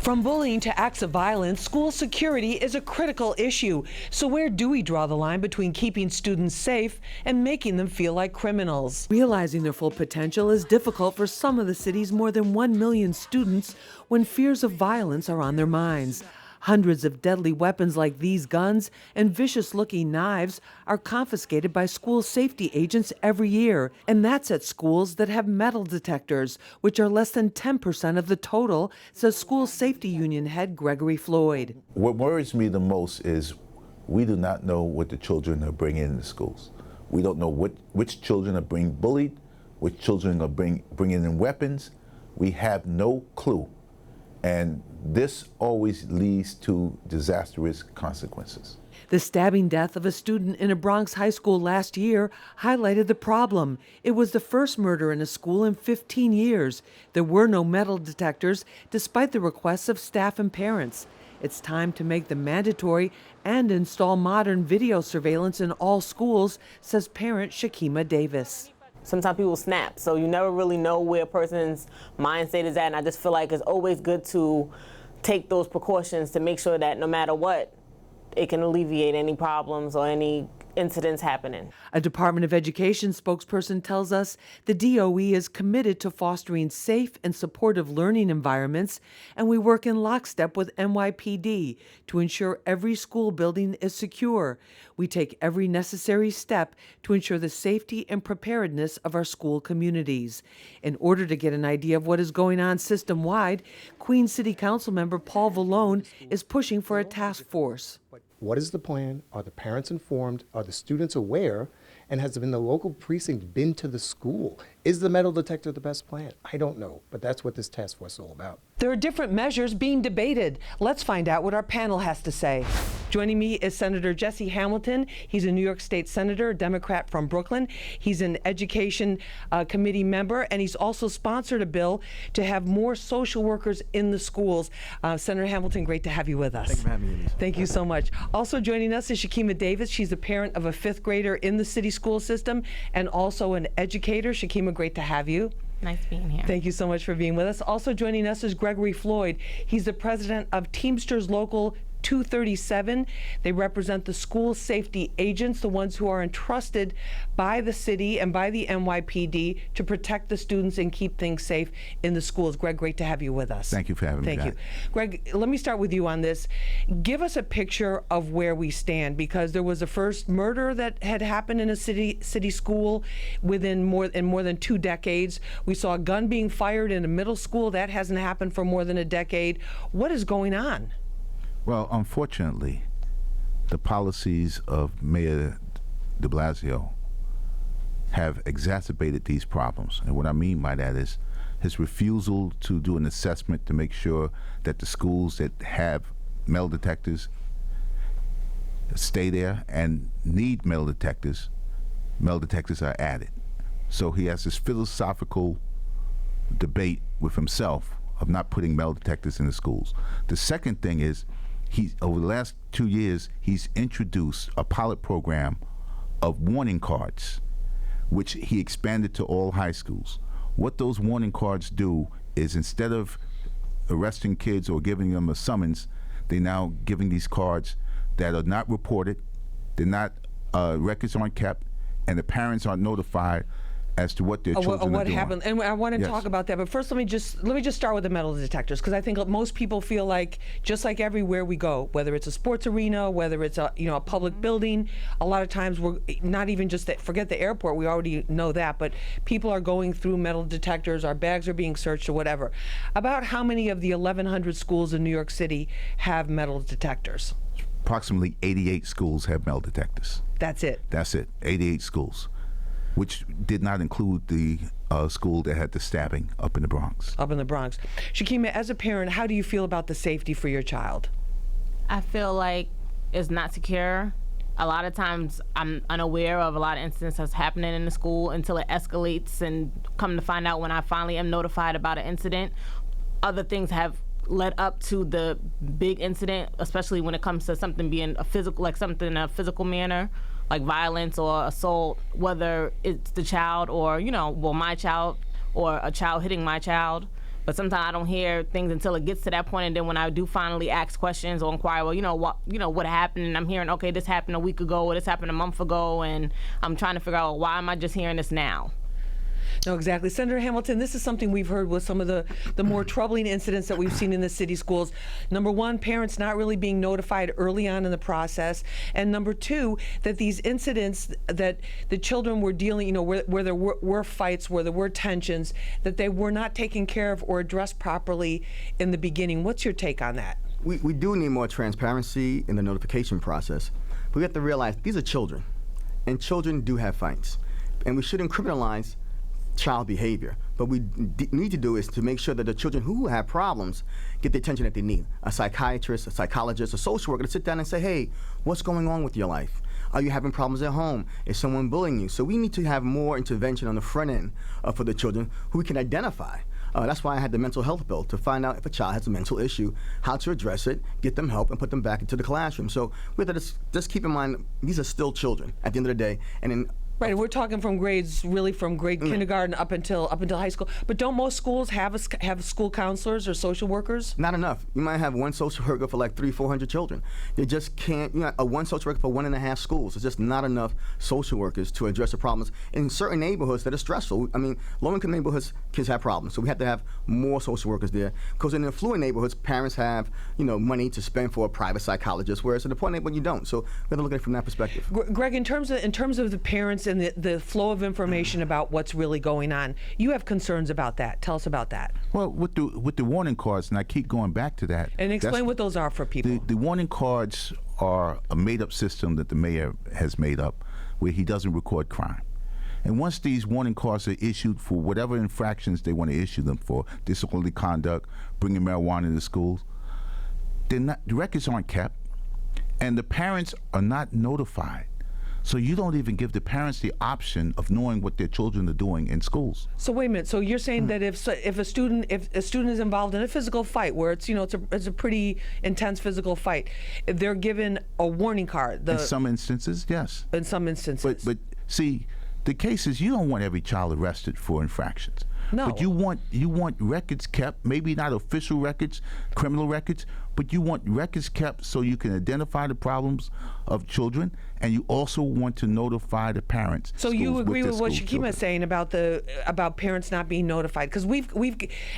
From bullying to acts of violence, school security is a critical issue. So where do we draw the line between keeping students safe and making them feel like criminals? Realizing their full potential is difficult for some of the city's more than 1 million students when fears of violence are on their minds. Hundreds of deadly weapons like these guns and vicious-looking knives are confiscated by school safety agents every year, and that's at schools that have metal detectors, which are less than 10% of the total, says school safety union head Gregory Floyd. What worries me the most is we do not know what the children are bringing into schools. We don't know which children are being bullied, which children are bringing in weapons. We have no clue. And this always leads to disastrous consequences. The stabbing death of a student in a Bronx high school last year highlighted the problem. It was the first murder in a school in 15 years. There were no metal detectors, despite the requests of staff and parents. It's time to make them mandatory and install modern video surveillance in all schools, says parent Shakima Davis. Sometimes people snap, so you never really know where a person's mind state is at, and I just feel like it's always good to take those precautions to make sure that no matter what, it can alleviate any problems or any incidents happening. A Department of Education spokesperson tells us the DOE is committed to fostering safe and supportive learning environments, and we work in lockstep with NYPD to ensure every school building is secure. We take every necessary step to ensure the safety and preparedness of our school communities. In order to get an idea of what is going on system-wide, Queens City Council member Paul Vallone is pushing for a task force. What is the plan? Are the parents informed? Are the students aware? And has the local precinct been to the school? Is the metal detector the best plan? I don't know, but that's what this task force is all about. There are different measures being debated. Let's find out what our panel has to say. Joining me is Senator Jesse Hamilton. He's a New York State Senator, a Democrat from Brooklyn. He's an Education Committee member, and he's also sponsored a bill to have more social workers in the schools. Senator Hamilton, great to have you with us. Thank you for having me. Thank you so much. Also joining us is Shakima Davis. She's a parent of a 5th grader in the city school system and also an educator. Shakima, great to have you. Nice being here. Thank you so much for being with us. Also joining us is Gregory Floyd. He's the president of Teamsters Local 237. They represent the school safety agents, the ones who are entrusted by the city and by the NYPD to protect the students and keep things safe in the schools. Greg, great to have you with us. Thank you for having me. Thank you. Greg, let me start with you on this. Give us a picture of where we stand, because there was a first murder that had happened in a city school within more than 2 decades. We saw a gun being fired in a middle school. That hasn't happened for more than a decade. What is going on? Well, unfortunately, the policies of Mayor de Blasio have exacerbated these problems. And what I mean by that is his refusal to do an assessment to make sure that the schools that have metal detectors stay there and need metal detectors are added. So he has this philosophical debate with himself of not putting metal detectors in the schools. The second thing is, over the last 2 years, he's introduced a pilot program of warning cards, which he expanded to all high schools. What those warning cards do is, instead of arresting kids or giving them a summons, they're now giving these cards that are not reported, they're not, records aren't kept, and the parents aren't notified as to what their children are doing. Happened, and I want to talk about that. But first, let me just start with the metal detectors, because I think most people feel like, just like everywhere we go, whether it's a sports arena, whether it's a public building, a lot of times we're not even just forget the airport. We already know that, but people are going through metal detectors. Our bags are being searched or whatever. About how many of the 1,100 schools in New York City have metal detectors? Approximately 88 schools have metal detectors. That's it. That's it. 88 schools, which did not include the school that had the stabbing up in the Bronx. Up in the Bronx. Shakima, as a parent, how do you feel about the safety for your child? I feel like it's not secure. A lot of times I'm unaware of a lot of incidents that's happening in the school until it escalates, and come to find out when I finally am notified about an incident. Other things have led up to the big incident, especially when it comes to something being a physical manner, like violence or assault, whether it's the child or, my child or a child hitting my child. But sometimes I don't hear things until it gets to that point, and then when I do finally ask questions or inquire, well, what happened, and I'm hearing, okay, this happened a week ago or this happened a month ago, and I'm trying to figure out, why am I just hearing this now? No, exactly. Senator Hamilton, this is something we've heard with some of the more troubling incidents that we've seen in the city schools. Number one, parents not really being notified early on in the process. And number two, that these incidents that the children were dealing, where there were fights, where there were tensions, that they were not taken care of or addressed properly in the beginning. What's your take on that? We do need more transparency in the notification process. But we have to realize these are children, and children do have fights. And we shouldn't criminalize child behavior. But we need to do is to make sure that the children who have problems get the attention that they need. A psychiatrist, a psychologist, a social worker to sit down and say, hey, what's going on with your life? Are you having problems at home? Is someone bullying you? So we need to have more intervention on the front end for the children who we can identify. That's why I had the mental health bill, to find out if a child has a mental issue, how to address it, get them help, and put them back into the classroom. So we have to just keep in mind, these are still children at the end of the day. And in Right, we're talking from grades, really from grade kindergarten up until high school. But don't most schools have school counselors or social workers? Not enough. You might have one social worker for like 300-400 children. They just can't. One social worker for 1.5 schools. It's just not enough social workers to address the problems in certain neighborhoods that are stressful. I mean, low-income neighborhoods, kids have problems, so we have to have more social workers there. Because in affluent neighborhoods, parents have money to spend for a private psychologist, whereas in the poor neighborhood you don't. So we have to look at it from that perspective. Greg, in terms of the parents and the flow of information about what's really going on, you have concerns about that. Tell us about that. Well, with the warning cards, and I keep going back to that. And explain what those are for people. The warning cards are a made-up system that the mayor has made up, where he doesn't record crime. And once these warning cards are issued for whatever infractions they want to issue them for, disorderly conduct, bringing marijuana to schools, the records aren't kept, and the parents are not notified. So you don't even give the parents the option of knowing what their children are doing in schools. So wait a minute. So you're saying that if a student is involved in a physical fight where it's a pretty intense physical fight, they're given a warning card. In some instances, yes. In some instances. But see, the case is, you don't want every child arrested for infractions. No. But you want records kept, maybe not official records, criminal records, but you want records kept so you can identify the problems of children, and you also want to notify the parents. So you agree with what Shakima is saying about parents not being notified? Because we've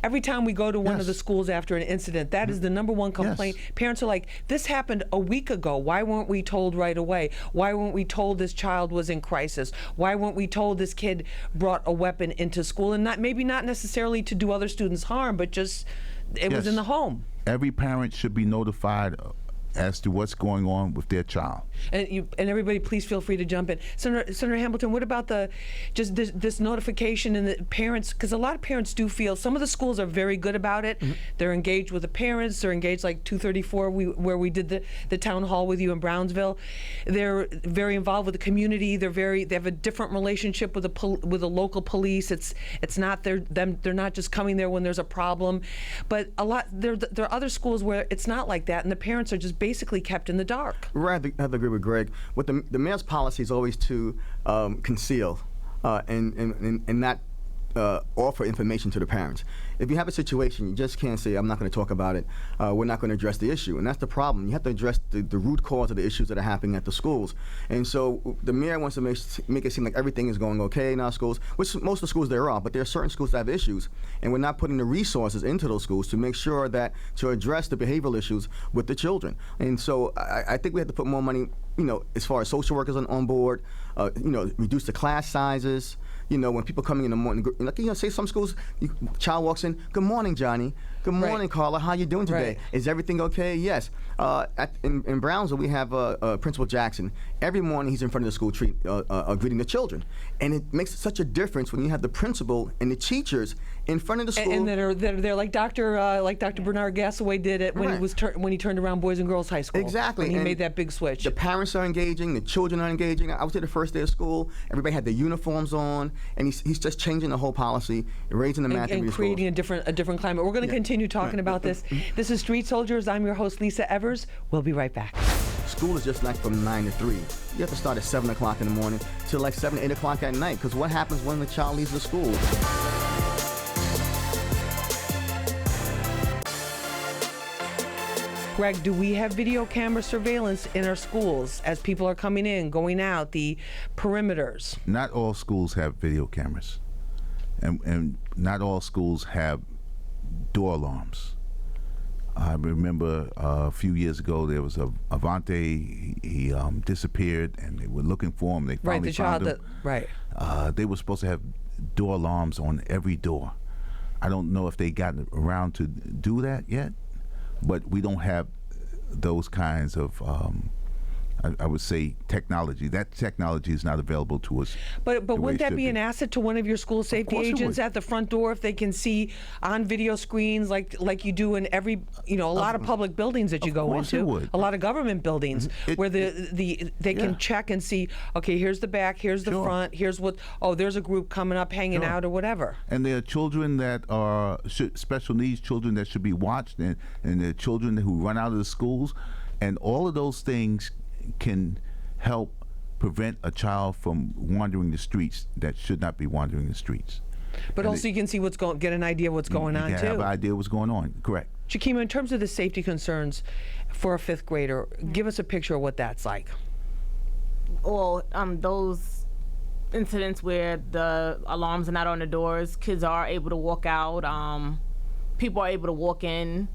every time we go to one of the schools after an incident, that is the number one complaint. Yes. Parents are like, this happened a week ago. Why weren't we told right away? Why weren't we told this child was in crisis? Why weren't we told this kid brought a weapon into school? And maybe not necessarily to do other students harm, but just it was in the home. Every parent should be notified as to what's going on with their child. And everybody, please feel free to jump in. Senator Hamilton, what about this notification and the parents? Because a lot of parents do feel, some of the schools are very good about it. Mm-hmm. They're engaged with the parents. They're engaged, like 234, where we did the town hall with you in Brownsville. They're very involved with the community. They have a different relationship with the local police. It's not they're not just coming there when there's a problem. But there are other schools where it's not like that, and the parents are just basically kept in the dark. Right, I have to agree with Greg. What the mayor's policy is always to conceal and not offer information to the parents. If you have a situation, you just can't say, I'm not going to talk about it, we're not going to address the issue. And that's the problem. You have to address the root cause of the issues that are happening at the schools. And so the mayor wants to make it seem like everything is going okay in our schools, which most of the schools there are, but there are certain schools that have issues. And we're not putting the resources into those schools to make sure to address the behavioral issues with the children. And so I think we have to put more money, as far as social workers on board, reduce the class sizes. When people coming in the morning, say some schools, child walks in, good morning, Johnny. Good morning, Carla. How you doing today? Right. Is everything okay? Yes. In Brownsville, we have Principal Jackson. Every morning, he's in front of the school greeting the children, and it makes such a difference when you have the principal and the teachers in front of the school. And they're like Dr. Bernard Gassaway did it when when he turned around Boys and Girls High School. Exactly. When he made that big switch. The parents are engaging. The children are engaging. I was there the first day of school. Everybody had their uniforms on, and he's just changing the whole policy, raising the math and creating a different climate. We're going to continue talking about this. This is Street Soldiers. I'm your host, Lisa Evers. We'll be right back. School is just like from 9 to 3. You have to start at 7 o'clock in the morning till like 7, 8 o'clock at night, because what happens when the child leaves the school? Greg, do we have video camera surveillance in our schools as people are coming in, going out, the perimeters? Not all schools have video cameras, and not all schools have door alarms. I remember a few years ago there was a Avante. He disappeared, and they were looking for him. They finally found him. Right. They were supposed to have door alarms on every door. I don't know if they got around to do that yet, but we don't have those kinds of, I would say, technology. That technology is not available to us. But wouldn't that be an asset to one of your school safety agents at the front door if they can see on video screens like you do in every, a lot of public buildings that you go into, a lot of government buildings, where they can check and see, okay, here's the back, here's the front, here's what, there's a group coming up, hanging out or whatever. And there are children that are special needs children that should be watched, and there are children who run out of the schools, and all of those things can help prevent a child from wandering the streets that should not be wandering the streets. But also you can see get an idea what's going on too. You can have an idea what's going on, correct. Shakima, in terms of the safety concerns for a fifth grader, give us a picture of what that's like. Well, those incidents where the alarms are not on the doors, kids are able to walk out, people are able to walk in,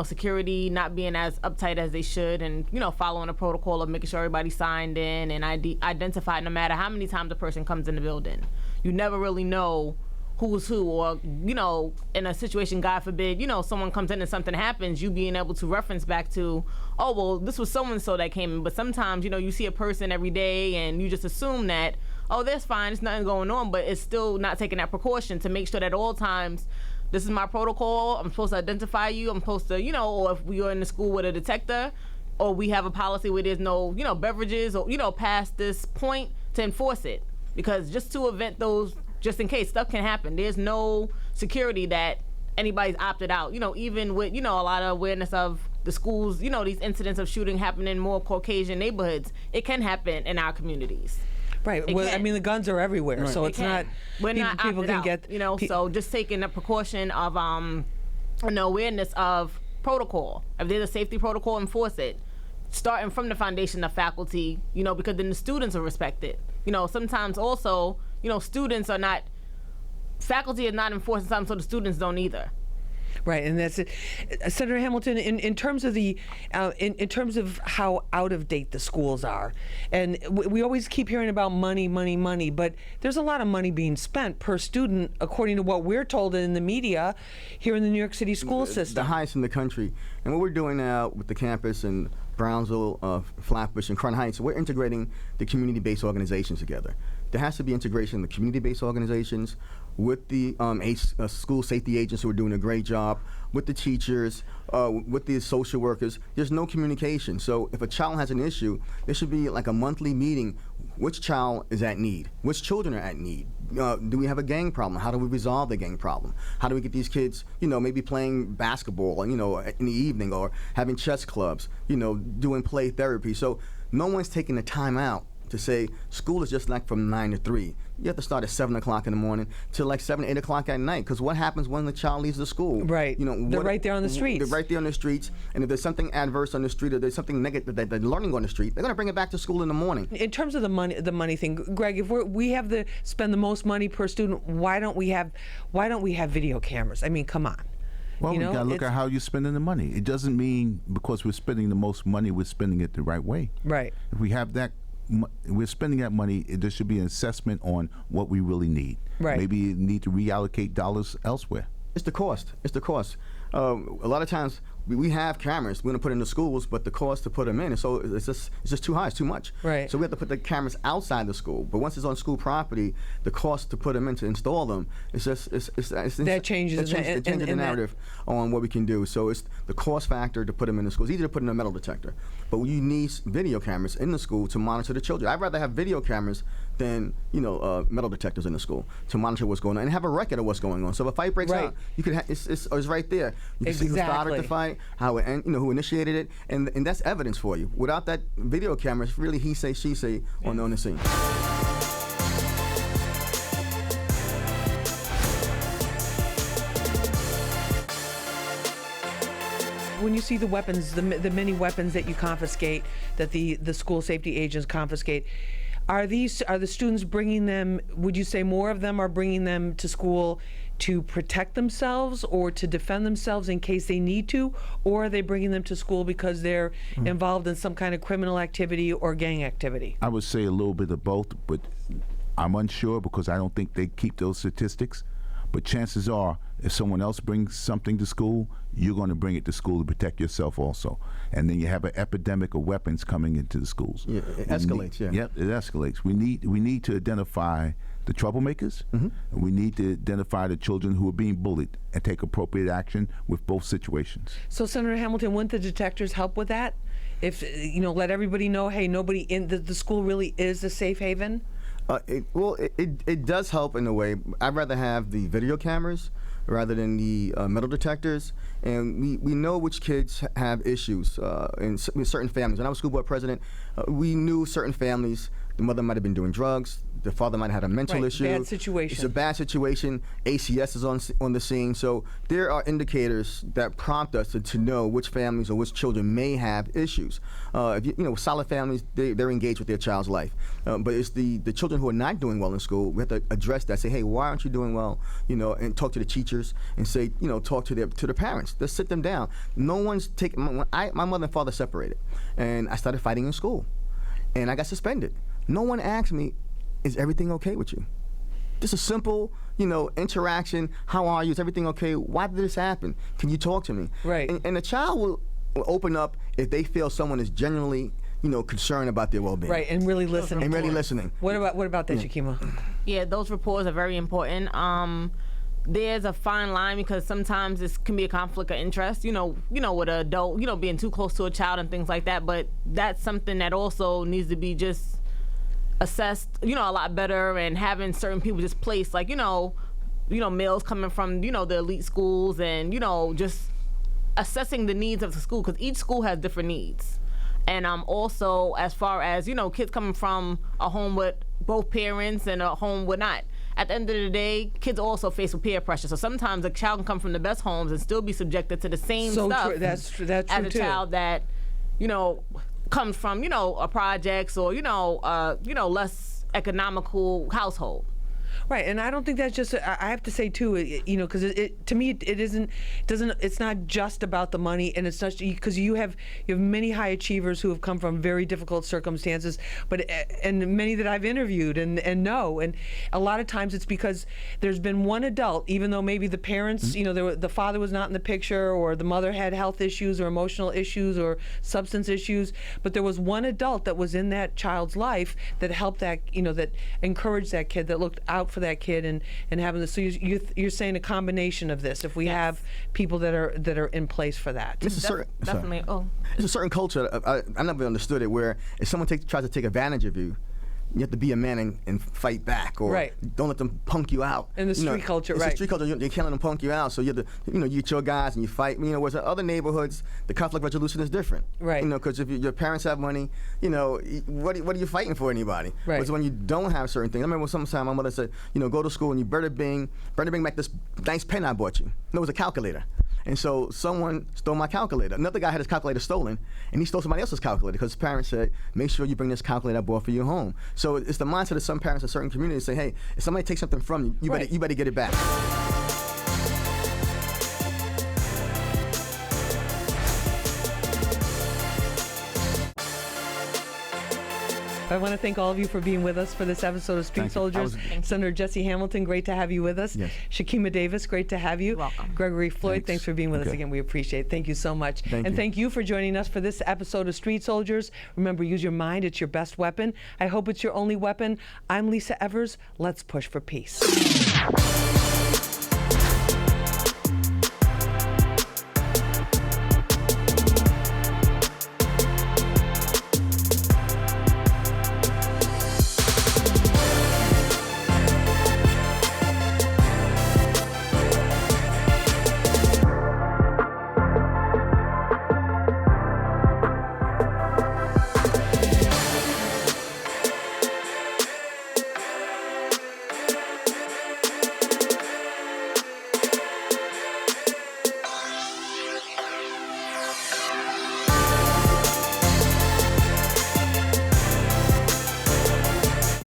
security not being as uptight as they should, and, following the protocol of making sure everybody's signed in and identified no matter how many times a person comes in the building. You never really know who's who, or, in a situation, God forbid, someone comes in and something happens, you being able to reference back to, oh, well, this was so-and-so that came in. But sometimes, you see a person every day and you just assume that, oh, that's fine, there's nothing going on, but it's still not taking that precaution to make sure that at all times, this is my protocol, I'm supposed to identify you, I'm supposed to, or if we are in the school with a detector, or we have a policy where there's no, beverages, or, past this point to enforce it. Because just to prevent those, just in case, stuff can happen. There's no security that anybody's opted out. Even with, a lot of awareness of the schools, these incidents of shooting happening in more Caucasian neighborhoods, it can happen in our communities. Right. Well, I mean, the guns are everywhere, so it's not. We're not people can out, get. So just taking the precaution of awareness of protocol. If there's a safety protocol, enforce it. Starting from the foundation of faculty, because then the students are respected. Sometimes also, students are not. Faculty is not enforcing something, so the students don't either. Right, and that's it. Senator Hamilton, in terms of the, in terms of how out of date the schools are, and we always keep hearing about money, but there's a lot of money being spent per student, according to what we're told in the media here in the New York City school system. The highest in the country. And what we're doing now with the campus in Brownsville, Flatbush, and Crown Heights, we're integrating the community-based organizations together. There has to be integration of the community-based organizations with the school safety agents who are doing a great job, with the teachers, with the social workers. There's no communication. So if a child has an issue, there should be like a monthly meeting. Which child is at need? Which children are at need? Do we have a gang problem? How do we resolve the gang problem? How do we get these kids, maybe playing basketball, in the evening, or having chess clubs, doing play therapy? So no one's taking the time out to say school is just like from 9 to 3. You have to start at 7 o'clock in the morning till like 7, 8 o'clock at night. Because what happens when the child leaves the school? Right. They're right there on the streets. They're right there on the streets. And if there's something adverse on the street, or there's something negative that they're learning on the street, they're going to bring it back to school in the morning. In terms of the money thing, Greg, if we have to spend the most money per student, why don't we have video cameras? I mean, come on. Well, we got to look at how you're spending the money. It doesn't mean because we're spending the most money, we're spending it the right way. Right. If we have that, we're spending that money, there should be an assessment on what we really need. Right. Maybe you need to reallocate dollars elsewhere. It's the cost. A lot of times we have cameras we're going to put in the schools, but the cost to put them in, so it's just too high. It's too much. Right. So we have to put the cameras outside the school. But once it's on school property, the cost to put them in, to install them, that changes the narrative on what we can do. So it's the cost factor to put them in the schools. It's easy to put in a metal detector, but you need video cameras in the school to monitor the children. I'd rather have video cameras than metal detectors in the school to monitor what's going on and have a record of what's going on. So if a fight breaks out, you can it's right there. You can see who started the fight, how it who initiated it, and that's evidence for you. Without that video camera, it's really he say, she say on the scene. when you see the weapons, the many weapons that you confiscate, that the school safety agents confiscate, are the students bringing them? Would you say more of them are bringing them to school to protect themselves or to defend themselves in case they need to, or are they bringing them to school because they're involved in some kind of criminal activity or gang activity? I would say a little bit of both, but I'm unsure because I don't think they keep those statistics. But chances are, if someone else brings something to school, you're going to bring it to school to protect yourself also. And then you have an epidemic of weapons coming into the schools. Yeah, it escalates, yeah. Yep, it escalates. We need to identify the troublemakers, and we need to identify the children who are being bullied and take appropriate action with both situations. So, Senator Hamilton, wouldn't the detectors help with that? If, let everybody know, hey, nobody in the school really is a safe haven? It does help in a way. I'd rather have the video cameras rather than the metal detectors. And we know which kids have issues in certain families. When I was school board president, we knew certain families, the mother might have been doing drugs, the father might have had a mental issue. Bad situation. It's a bad situation. ACS is on the scene. So there are indicators that prompt us to know which families or which children may have issues. If solid families, they're engaged with their child's life. But it's the children who are not doing well in school. We have to address that. Say, hey, why aren't you doing well? And talk to the teachers and say, talk to the parents. Let's sit them down. No one's taking. My mother and father separated, and I started fighting in school, and I got suspended. No one asked me, is everything okay with you? Just a simple, interaction. How are you? Is everything okay? Why did this happen? Can you talk to me? Right. And the child will open up if they feel someone is genuinely, concerned about their well-being. Right, and really listening. And really listening. What about that, Shakima? Yeah, those reports are very important. There's a fine line because sometimes this can be a conflict of interest, with an adult, being too close to a child and things like that. But that's something that also needs to be just assessed, a lot better, and having certain people just placed, like, males coming from, the elite schools, and, just assessing the needs of the school, because each school has different needs. And also, as far as, kids coming from a home with both parents and a home with not. At the end of the day, kids also face with peer pressure. So sometimes a child can come from the best homes and still be subjected to the same stuff that's true as a too. child that, comes from, a projects or, less economical household. Right, and I don't think that's just. I have to say too, because to me it's not just about the money, and it's not because you have many high achievers who have come from very difficult circumstances, and many that I've interviewed and know, and a lot of times it's because there's been one adult, even though maybe the parents, the father was not in the picture, or the mother had health issues or emotional issues or substance issues, but there was one adult that was in that child's life that helped that, that encouraged that kid, that looked out for that kid, and having this. So you're saying a combination of this. If we have people that are in place for that, Definitely. There's a certain culture. I never understood it, where if someone tries to take advantage of you, you have to be a man and fight back, or don't let them punk you out. In the street culture, it's the street culture. You can't let them punk you out. So you have to, you get your guys and you fight. Whereas in other neighborhoods, the conflict resolution is different. Right. Because if your parents have money, what are you fighting for anybody? Right. Whereas when you don't have certain things. I remember sometime my mother said, go to school and you better bring back this nice pen I bought you. And it was a calculator. And so someone stole my calculator. Another guy had his calculator stolen, and he stole somebody else's calculator because his parents said, make sure you bring this calculator I bought for you home. So it's the mindset of some parents in certain communities say, hey, if somebody takes something from you, you better get it back. I want to thank all of you for being with us for this episode of Street Soldiers. Senator Jesse Hamilton, great to have you with us. Yes. Shakima Davis, great to have you. You're welcome. Gregory Floyd, thanks for being with us Okay. again. We appreciate it. Thank you so much. Thank you for joining us for this episode of Street Soldiers. Remember, use your mind. It's your best weapon. I hope it's your only weapon. I'm Lisa Evers. Let's push for peace.